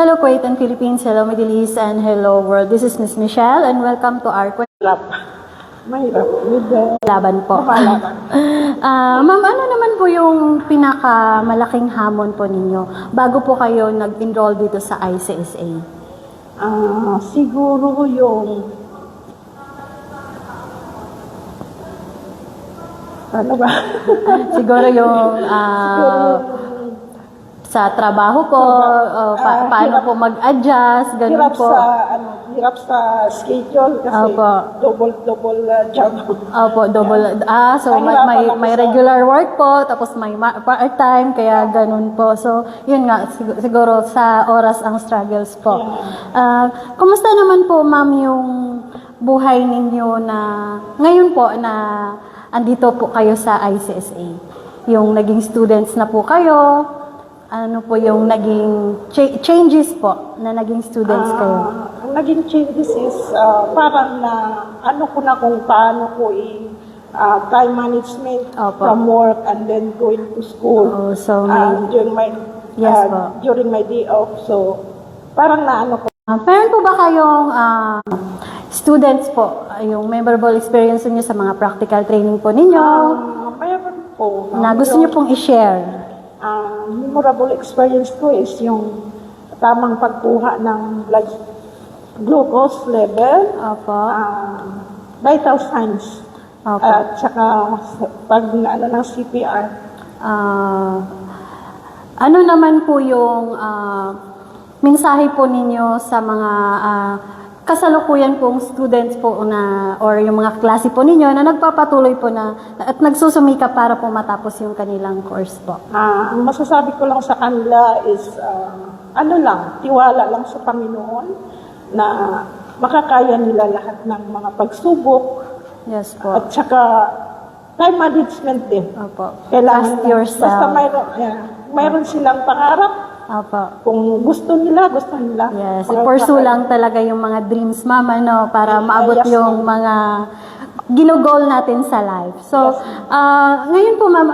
Hello Kuwait and Philippines, hello Middle East, and hello world. This is Miss Michelle and welcome to our Mahirap. With the laban po. Laban. Ma'am, ano naman po yung pinakamalaking hamon po ninyo bago po kayo nag-enroll dito sa ICSA? Siguro yung ano ba? Siguro yung sa trabaho po, paano po mag-adjust, ganun hirap po. Hirap sa schedule kasi double job. Opo, double. So may regular work po, tapos may part-time, kaya ganun po. So, yun nga, siguro sa oras ang struggles po. Kumusta naman po, ma'am, yung buhay ninyo na ngayon po na andito po kayo sa ICSA? Yung naging students na po kayo, ano po yung naging changes po na naging students kayo? Ang naging changes is parang na ano ko na kung paano ko time management from work and then going to school. So during my day off. So parang na ano ko. Meron po ba kayong students po, yung memorable experience niyo sa mga practical training po ninyo? Mayroon po. Na gusto niyo pong i-share? Memorable experience ko is yung tamang pagkuha ng blood glucose level, vital signs, at saka pag ng CPR. Ano naman po yung mensahe po ninyo sa mga kasalukuyan pong students po na or yung mga klase po ninyo na nagpapatuloy po na at nagsusumika para po matapos yung kanilang course po? Ang masasabi ko lang sa kanila is tiwala lang sa Panginoon na makakaya nila lahat ng mga pagsubok. Yes po. At saka time management din. Opo. Kailangan Trust yourself. Basta mayroon silang pangarap. Opo. Kung gusto nila. Yes, i-pursue lang talaga yung mga dreams, mama, no, para maabot yung mga ginugol natin sa life. So, ngayon po, ma'am,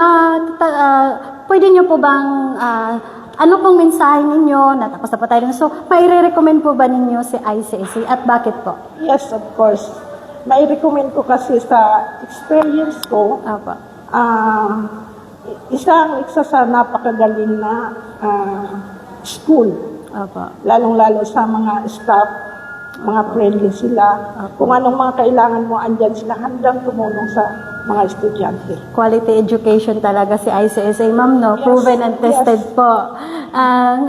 pwede nyo po bang, ano pong mensahe ninyo, natapos na po tayo, so, maire-recommend po ba ninyo si ICSA at bakit po? Yes, of course. Mai-recommend ko kasi sa experience ko, Opo. isa sa napakagaling na school. Opo. Lalong-lalo sa mga staff, mga friendly sila. Kung anong mga kailangan mo, andyan sila handang tumulong sa mga estudyante. Quality education talaga si ICSA, ma'am, no? Yes, proven and tested po.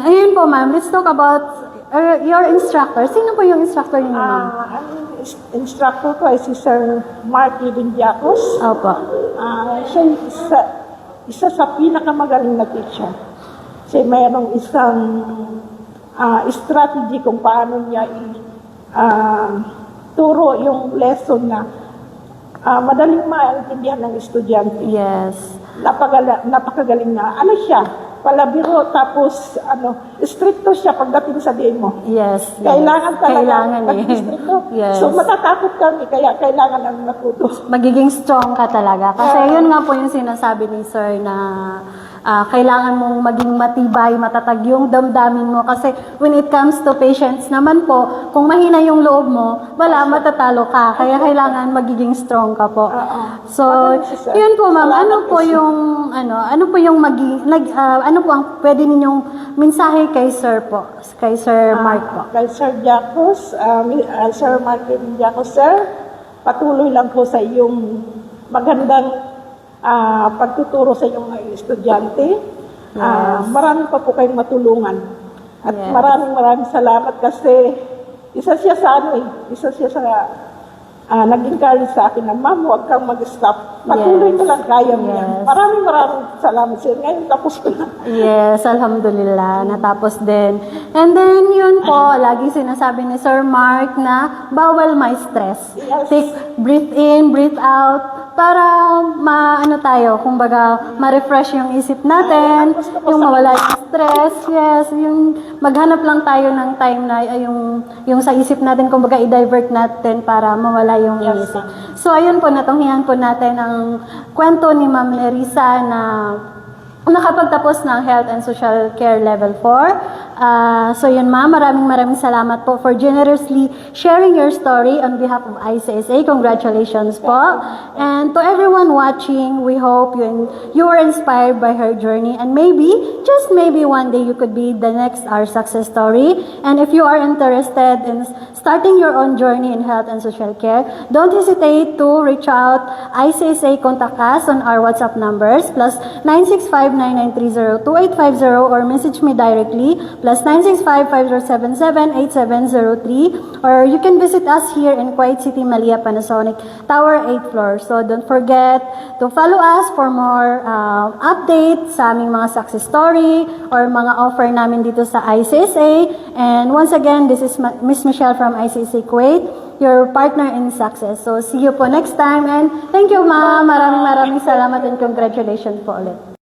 Ngayon po, ma'am, let's talk about your instructor. Sino po yung instructor niyo, ma'am? Ang instructor ko ay si Sir Mark Diacos. Opo. Siya isa sa pinakamagaling na teacher. Kasi mayroong isang strategy kung paano niya turo yung lesson na madaling maintindihan ng estudyante. Yes. Napakagaling na. Ano siya? Palabiro, tapos stricto siya pagdating sa day mo. Yes. Kailangan talaga. Yes. So matatakot kami, kaya kailangan ang natuto. Magiging strong ka talaga. Kasi yun nga po yung sinasabi ni Sir na kailangan mong maging matibay, matatag yung damdamin mo. Kasi when it comes to patients naman po, kung mahina yung loob mo, wala, matatalo ka. Kaya kailangan magiging strong ka po. So, yun po ma'am, ano po yung ano po ang pwede ninyong mensahe kay Sir po? Kay Sir Mark po? Kay Sir Diacos, Sir Mark Diacos, Sir, patuloy lang po sa iyong magandang pagtuturo sa iyong mga estudyante. Marami pa po kayong matulungan. At maraming salamat kasi isa siya sa nag-encourage sa akin na, ma'am, huwag kang mag-stop. Patuloy ko lang, kaya mo yan. Maraming salamat sir. Ngayon, tapos ko na. Yes, alhamdulillah. Natapos din. And then, yun po, lagi sinasabi ni Sir Mark na bawal may stress. Yes. Take, breathe in, breathe out, para tayo, kumbaga, ma-refresh yung isip natin, yung mawala yung stress, yes, yung maghanap lang tayo ng time na yung sa isip natin, kumbaga, i-divert natin para mawala yung isip. So, ayun po, natunghihan po natin ang kwento ni Ma'am Nerissa na nakapagtapos ng Health and Social Care Level 4. So yun ma'am, maraming salamat po for generously sharing your story on behalf of ICSA. Congratulations po. And to everyone watching, we hope you were inspired by her journey, and maybe, just maybe one day you could be the next our success story. And if you are interested in starting your own journey in health and social care, don't hesitate to reach out ICSA, contact us on our WhatsApp numbers +965-9930-2850 or message me directly +965-5077-8703, or you can visit us here in Kuwait City, Malia, Panasonic, Tower 8th floor. So don't forget to follow us for more updates sa aming mga success story or mga offer namin dito sa ICSA. And once again, this is Miss Michelle from ICSA Kuwait, your partner in success. So see you po next time, and thank you ma'am. Maraming salamat and congratulations po ulit.